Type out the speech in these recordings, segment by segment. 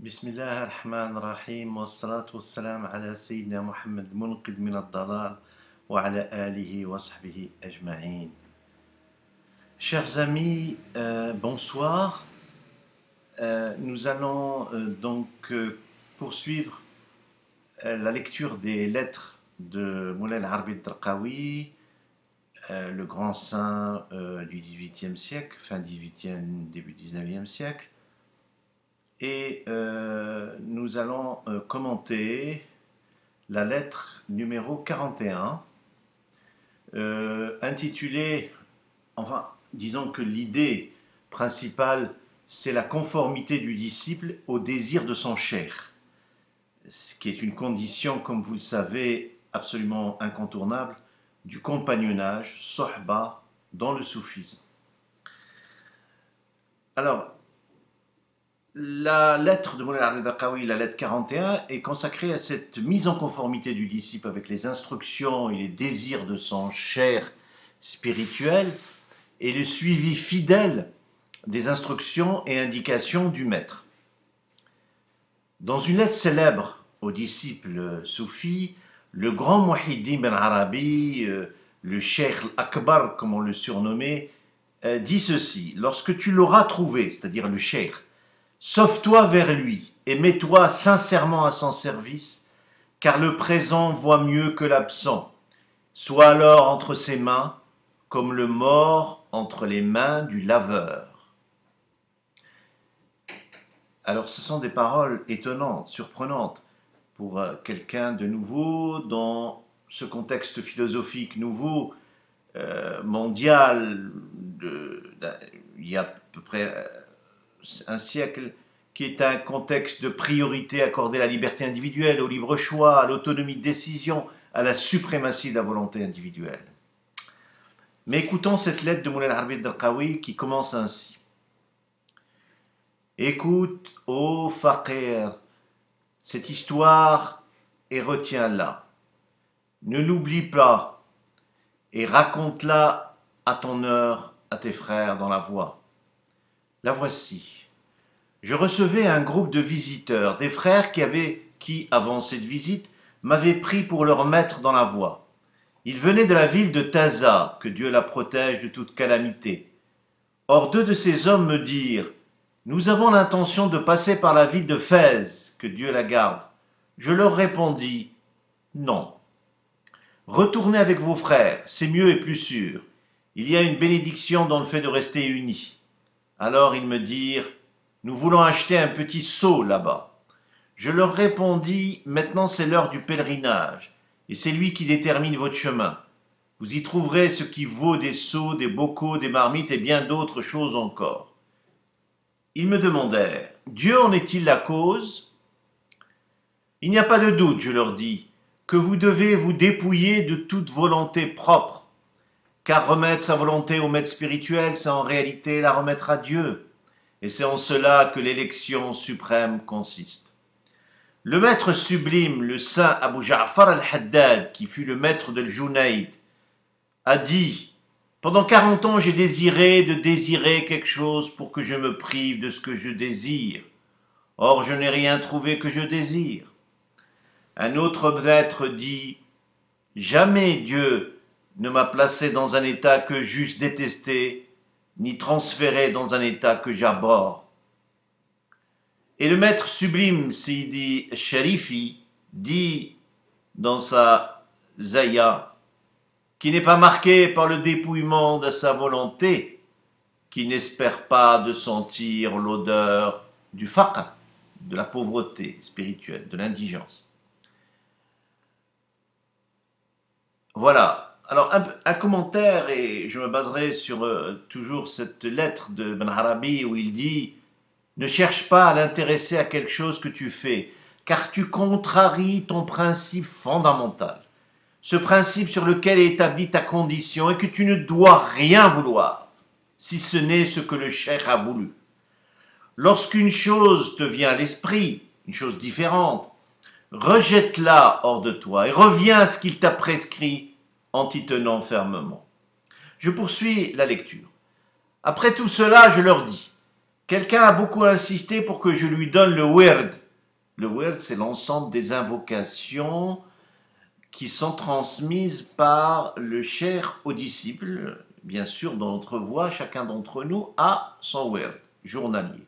بسم الله الرحمن الرحيم والصلاة والسلام على سيدنا محمد المنقذ من الضلال وعلى آله وصحبه أجمعين. Chers amis, bonsoir. Nous allons poursuivre la lecture des lettres de Moulay al-Arabi al-Darqawi, le grand saint du XVIIIe siècle, fin XVIIIe, début XIXe siècle. Et nous allons commenter la lettre numéro 41, intitulée, disons que l'idée principale, c'est la conformité du disciple au désir de son cheikh, ce qui est une condition, comme vous le savez, absolument incontournable, du compagnonnage, sohba, dans le soufisme. Alors, la lettre de Moulay al-Arabi al-Darqawi, la lettre 41, est consacrée à cette mise en conformité du disciple avec les instructions et les désirs de son cheikh spirituel et le suivi fidèle des instructions et indications du maître. Dans une lettre célèbre au disciple soufi, le grand Muhyiddin ben Arabi, le cheikh al-Akbar, comme on le surnommait, dit ceci: lorsque tu l'auras trouvé, c'est-à-dire le cheikh, sauve-toi vers lui et mets-toi sincèrement à son service, car le présent voit mieux que l'absent. Sois alors entre ses mains, comme le mort entre les mains du laveur. Alors ce sont des paroles étonnantes, surprenantes, pour quelqu'un de nouveau dans ce contexte philosophique nouveau, mondial, il y a à peu près un siècle, qui est un contexte de priorité accordée à la liberté individuelle, au libre choix, à l'autonomie de décision, à la suprématie de la volonté individuelle. Mais écoutons cette lettre de Moulay al-Arabi al-Darqawi qui commence ainsi. Écoute, ô faqir, cette histoire et retiens-la. Ne l'oublie pas et raconte-la à ton heure, à tes frères dans la voie. La voici. Je recevais un groupe de visiteurs, des frères qui, avant cette visite, m'avaient pris pour leur maître dans la voie. Ils venaient de la ville de Taza, que Dieu la protège de toute calamité. Or, deux de ces hommes me dirent: nous avons l'intention de passer par la ville de Fès, que Dieu la garde. Je leur répondis: non. Retournez avec vos frères, c'est mieux et plus sûr. Il y a une bénédiction dans le fait de rester unis. Alors ils me dirent: nous voulons acheter un petit seau là-bas. Je leur répondis: maintenant c'est l'heure du pèlerinage, et c'est lui qui détermine votre chemin. Vous y trouverez ce qui vaut des seaux, des bocaux, des marmites et bien d'autres choses encore. Ils me demandèrent: Dieu en est-il la cause? Il n'y a pas de doute, je leur dis, que vous devez vous dépouiller de toute volonté propre, car remettre sa volonté au maître spirituel, c'est en réalité la remettre à Dieu. Et c'est en cela que l'élection suprême consiste. Le maître sublime, le saint Abu Ja'far al-Haddad, qui fut le maître de Junayd, a dit: pendant 40 ans, j'ai désiré de désirer quelque chose pour que je me prive de ce que je désire. Or, je n'ai rien trouvé que je désire. Un autre maître dit: jamais Dieu ne m'a placé dans un état que j'eusse détesté, ni transféré dans un état que j'abhorre. Et le maître sublime Sidi Sharifi dit dans sa Zaya, qui n'est pas marqué par le dépouillement de sa volonté, qui n'espère pas de sentir l'odeur du faqr, de la pauvreté spirituelle, de l'indigence. Voilà. Alors, un commentaire, et je me baserai sur toujours cette lettre de Ben Arabi où il dit: ne cherche pas à l'intéresser à quelque chose que tu fais, car tu contraries ton principe fondamental, ce principe sur lequel est établie ta condition et que tu ne dois rien vouloir, si ce n'est ce que le cheikh a voulu. Lorsqu'une chose te vient à l'esprit, une chose différente, rejette-la hors de toi et reviens à ce qu'il t'a prescrit, en t'y tenant fermement. Je poursuis la lecture. Après tout cela, je leur dis: Quelqu'un a beaucoup insisté pour que je lui donne le wird. Le wird, c'est l'ensemble des invocations qui sont transmises par le cheikh au disciple. Bien sûr, dans notre voix, chacun d'entre nous a son wird journalier.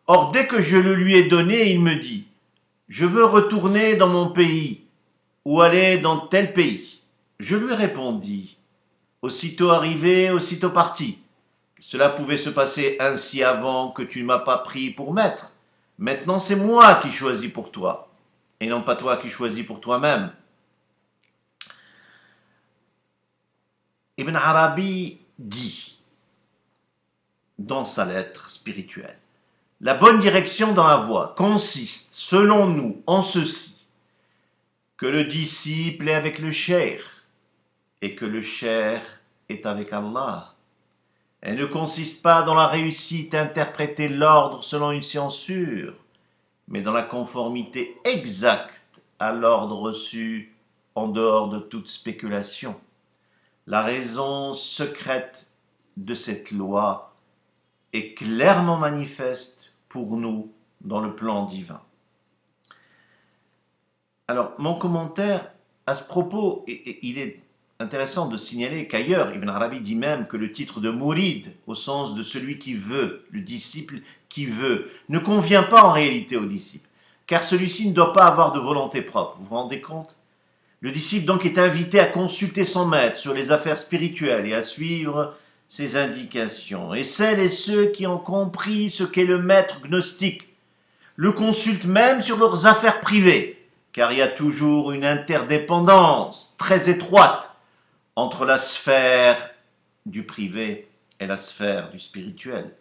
Or, dès que je le lui ai donné, il me dit « Je veux retourner dans mon pays ou aller dans tel pays. » Je lui répondis « Aussitôt arrivé, aussitôt parti. Cela pouvait se passer ainsi avant que tu ne m'as pas pris pour maître. Maintenant, c'est moi qui choisis pour toi, et non pas toi qui choisis pour toi-même. » Ibn Arabi dit dans sa lettre spirituelle: la bonne direction dans la voie consiste, selon nous, en ceci, que le disciple est avec le cheikh et que le cheikh est avec Allah. Elle ne consiste pas dans la réussite à interpréter l'ordre selon une censure, mais dans la conformité exacte à l'ordre reçu en dehors de toute spéculation. La raison secrète de cette loi est clairement manifeste pour nous dans le plan divin. Alors, mon commentaire à ce propos, il est intéressant de signaler qu'ailleurs, Ibn Arabi dit même que le titre de Mourid, au sens de celui qui veut, le disciple qui veut, ne convient pas en réalité au disciple, car celui-ci ne doit pas avoir de volonté propre. Vous vous rendez compte? Le disciple donc est invité à consulter son maître sur les affaires spirituelles et à suivre ses indications. Et celles et ceux qui ont compris ce qu'est le maître gnostique le consultent même sur leurs affaires privées, car il y a toujours une interdépendance très étroite entre la sphère du privé et la sphère du spirituel.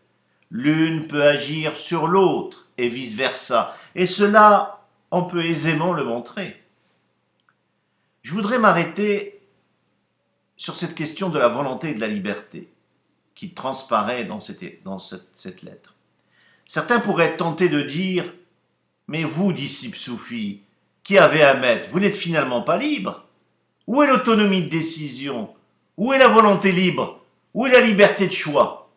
L'une peut agir sur l'autre et vice-versa, et cela, on peut aisément le montrer. Je voudrais m'arrêter sur cette question de la volonté et de la liberté qui transparaît dans cette lettre. Certains pourraient être tentés de dire « Mais vous, disciples soufis, qui avez un maître, vous n'êtes finalement pas libre. Où est l'autonomie de décision? Où est la volonté libre? Où est la liberté de choix ?»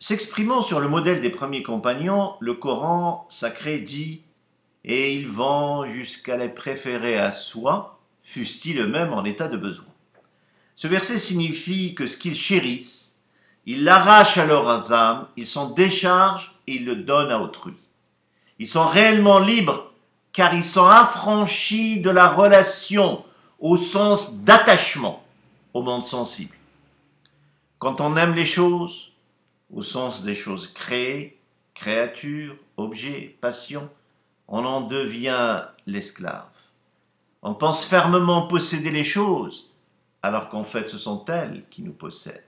S'exprimant sur le modèle des premiers compagnons, le Coran sacré dit « Et ils vont jusqu'à les préférer à soi, fussent-ils eux-mêmes en état de besoin. » Ce verset signifie que ce qu'ils chérissent, ils l'arrachent à leurs âmes, ils s'en déchargent et ils le donnent à autrui. Ils sont réellement libres car ils sont affranchis de la relation au sens d'attachement au monde sensible. Quand on aime les choses, au sens des choses créées, créatures, objets, passions, on en devient l'esclave. On pense fermement posséder les choses, alors qu'en fait ce sont elles qui nous possèdent.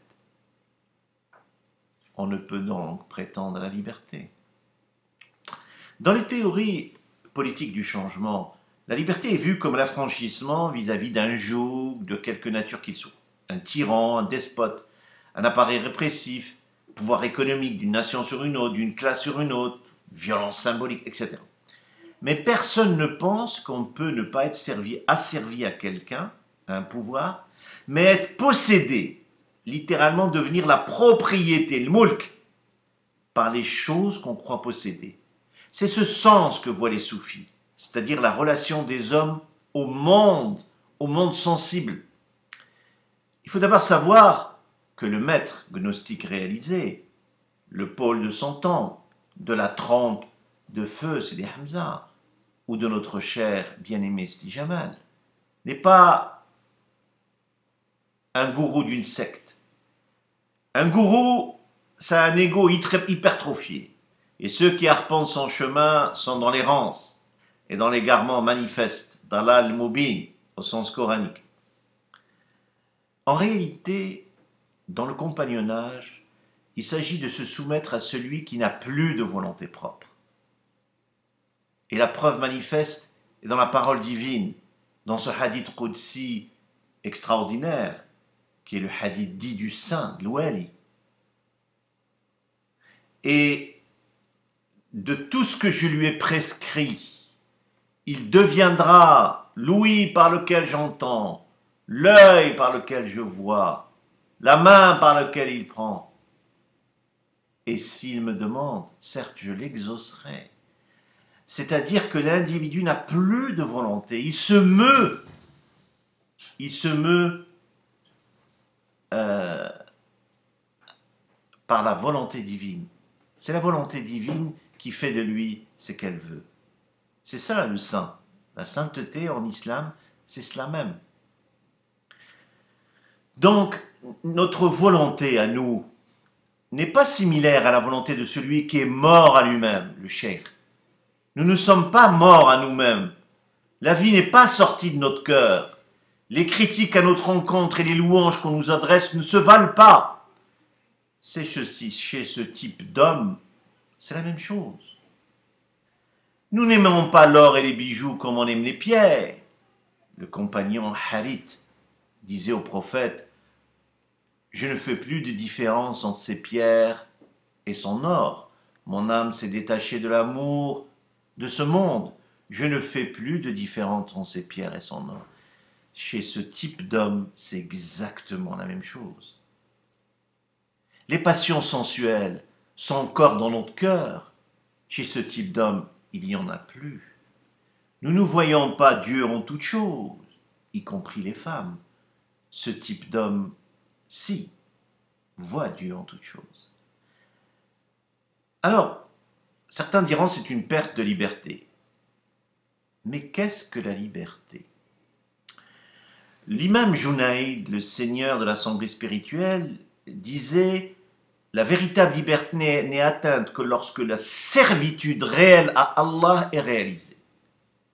On ne peut donc prétendre à la liberté. Dans les théories politiques du changement, la liberté est vue comme l'affranchissement vis-à-vis d'un joug de quelque nature qu'il soit. Un tyran, un despote, un appareil répressif, pouvoir économique d'une nation sur une autre, d'une classe sur une autre, violence symbolique, etc. Mais personne ne pense qu'on peut ne pas être asservi à quelqu'un, à un pouvoir, mais être possédé, littéralement devenir la propriété, le mulk, par les choses qu'on croit posséder. C'est ce sens que voient les soufis, c'est-à-dire la relation des hommes au monde sensible. Il faut d'abord savoir que le maître gnostique réalisé, le pôle de son temps, de la trempe de feu, c'est des Hamza, ou de notre cher bien-aimé Sidi Jamal, n'est pas un gourou d'une secte. Un gourou, ça a un ego hypertrophié. Et ceux qui arpentent son chemin sont dans l'errance et dans l'égarement manifeste, dalal mubin, au sens coranique. En réalité, dans le compagnonnage, il s'agit de se soumettre à celui qui n'a plus de volonté propre. Et la preuve manifeste est dans la parole divine, dans ce hadith qudsi extraordinaire, qui est le hadith dit du saint, de l'Ouali. Et de tout ce que je lui ai prescrit, il deviendra l'ouïe par lequel j'entends, l'œil par lequel je vois, la main par laquelle il prend. et s'il me demande, certes je l'exaucerai. C'est-à-dire que l'individu n'a plus de volonté, il se meut par la volonté divine. C'est la volonté divine qui fait de lui ce qu'elle veut. C'est ça le saint. La sainteté en islam, c'est cela même. Donc, notre volonté à nous n'est pas similaire à la volonté de celui qui est mort à lui-même, le cheikh. Nous ne sommes pas morts à nous-mêmes. La vie n'est pas sortie de notre cœur. Les critiques à notre encontre et les louanges qu'on nous adresse ne se valent pas. C'est chez ce type d'homme, c'est la même chose. Nous n'aimons pas l'or et les bijoux comme on aime les pierres. Le compagnon Harith disait au prophète, « Je ne fais plus de différence entre ces pierres et son or. Mon âme s'est détachée de l'amour de ce monde. Je ne fais plus de différence entre ces pierres et son or. » Chez ce type d'homme, c'est exactement la même chose. Les passions sensuelles sont encore dans notre cœur. Chez ce type d'homme, il n'y en a plus. Nous ne voyons pas Dieu en toutes choses, y compris les femmes. Ce type d'homme, si, voit Dieu en toutes choses. Alors, certains diront c'est une perte de liberté. Mais qu'est-ce que la liberté? L'imam Junaïd, le seigneur de l'assemblée spirituelle, disait « La véritable liberté n'est atteinte que lorsque la servitude réelle à Allah est réalisée. »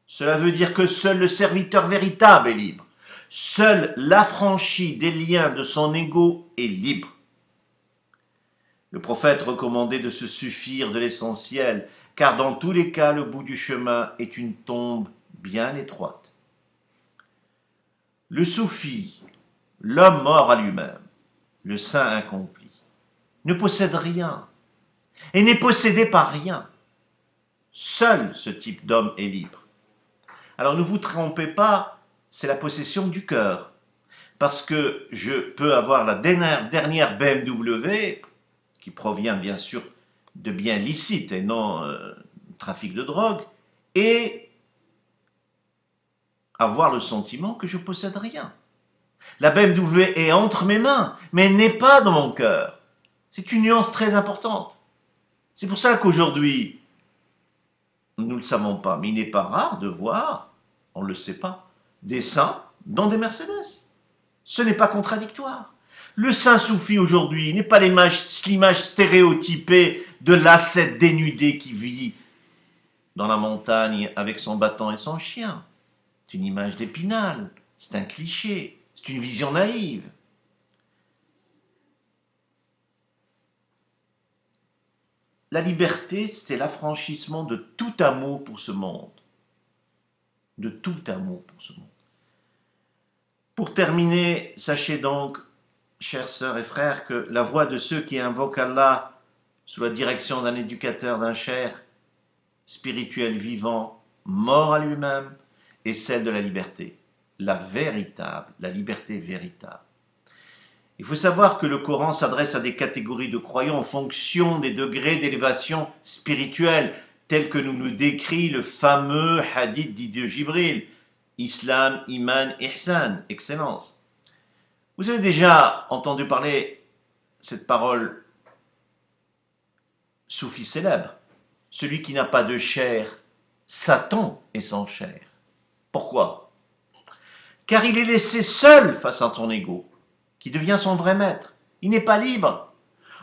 Cela veut dire que seul le serviteur véritable est libre. Seul l'affranchi des liens de son ego est libre. Le prophète recommandait de se suffire de l'essentiel, car dans tous les cas, le bout du chemin est une tombe bien étroite. Le soufi, l'homme mort à lui-même, le saint accompli, ne possède rien et n'est possédé par rien. Seul ce type d'homme est libre. Alors ne vous trompez pas, c'est la possession du cœur. Parce que je peux avoir la dernière BMW, qui provient bien sûr de biens licites et non trafic de drogue, et avoir le sentiment que je ne possède rien. La BMW est entre mes mains, mais elle n'est pas dans mon cœur. C'est une nuance très importante. C'est pour ça qu'aujourd'hui, nous ne le savons pas, mais il n'est pas rare de voir, on ne le sait pas, des saints dans des Mercedes. Ce n'est pas contradictoire. Le saint soufi aujourd'hui n'est pas l'image stéréotypée de l'ascète dénudé qui vit dans la montagne avec son bâton et son chien. C'est une image d'Épinal, c'est un cliché, c'est une vision naïve. La liberté, c'est l'affranchissement de tout amour pour ce monde. De tout amour pour ce monde. Pour terminer, sachez donc, chères sœurs et frères, que la voix de ceux qui invoquent Allah sous la direction d'un éducateur, d'un cheikh spirituel vivant, mort à lui-même, est celle de la liberté. La véritable, la liberté véritable. Il faut savoir que le Coran s'adresse à des catégories de croyants en fonction des degrés d'élévation spirituelle, tels que nous décrit le fameux hadith dit de Jibril, Islam, Iman, Ihsan, excellence. Vous avez déjà entendu parler cette parole soufi célèbre, celui qui n'a pas de chair, Satan est sans chair. Pourquoi? Car il est laissé seul face à ton ego, qui devient son vrai maître. Il n'est pas libre.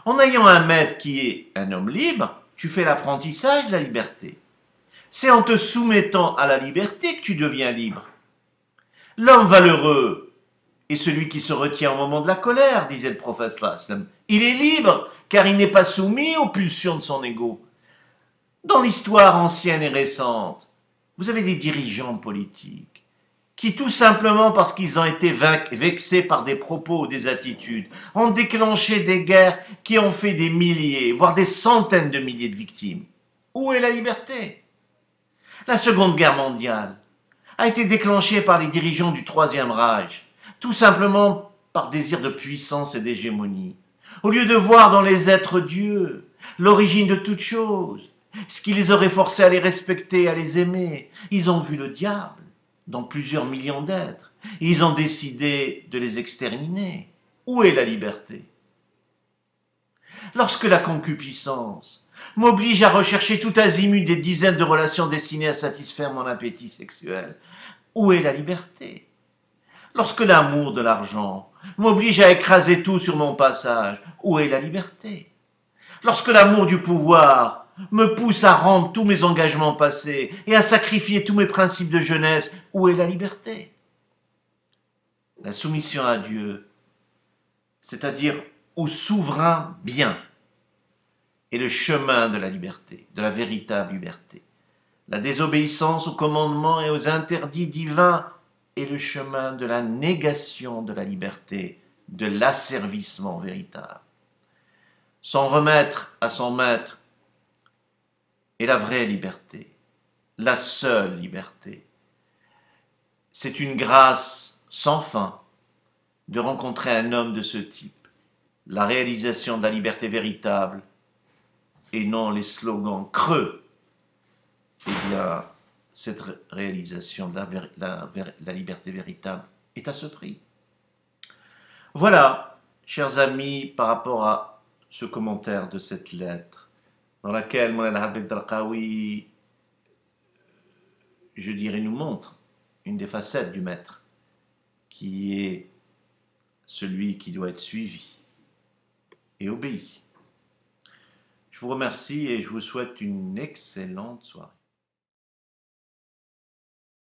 En ayant un maître qui est un homme libre, tu fais l'apprentissage de la liberté. C'est en te soumettant à la liberté que tu deviens libre. L'homme valeureux est celui qui se retient au moment de la colère, disait le prophète sallallahu alayhi wa sallam. Il est libre, car il n'est pas soumis aux pulsions de son ego. Dans l'histoire ancienne et récente, vous avez des dirigeants politiques qui, tout simplement parce qu'ils ont été vexés par des propos ou des attitudes, ont déclenché des guerres qui ont fait des milliers, voire des centaines de milliers de victimes. Où est la liberté? La Seconde Guerre mondiale a été déclenchée par les dirigeants du Troisième Reich, tout simplement par désir de puissance et d'hégémonie. Au lieu de voir dans les êtres Dieu l'origine de toute chose, ce qui les aurait forcés à les respecter, à les aimer, ils ont vu le diable dans plusieurs millions d'êtres. Ils ont décidé de les exterminer. Où est la liberté? Lorsque la concupiscence m'oblige à rechercher tout azimut des dizaines de relations destinées à satisfaire mon appétit sexuel, où est la liberté? Lorsque l'amour de l'argent m'oblige à écraser tout sur mon passage, où est la liberté? Lorsque l'amour du pouvoir me pousse à rendre tous mes engagements passés et à sacrifier tous mes principes de jeunesse, où est la liberté? La soumission à Dieu, c'est-à-dire au souverain bien, est le chemin de la liberté, de la véritable liberté. La désobéissance aux commandements et aux interdits divins est le chemin de la négation de la liberté, de l'asservissement véritable. S'en remettre à son maître est la vraie liberté, la seule liberté. C'est une grâce sans fin de rencontrer un homme de ce type, la réalisation de la liberté véritable et non les slogans creux. Eh bien, cette réalisation de la liberté véritable est à ce prix. Voilà, chers amis, par rapport à ce commentaire de cette lettre, dans laquelle Mawlana Habib Darqawi, je dirais, nous montre une des facettes du maître, qui est celui qui doit être suivi et obéi. Je vous remercie et je vous souhaite une excellente soirée.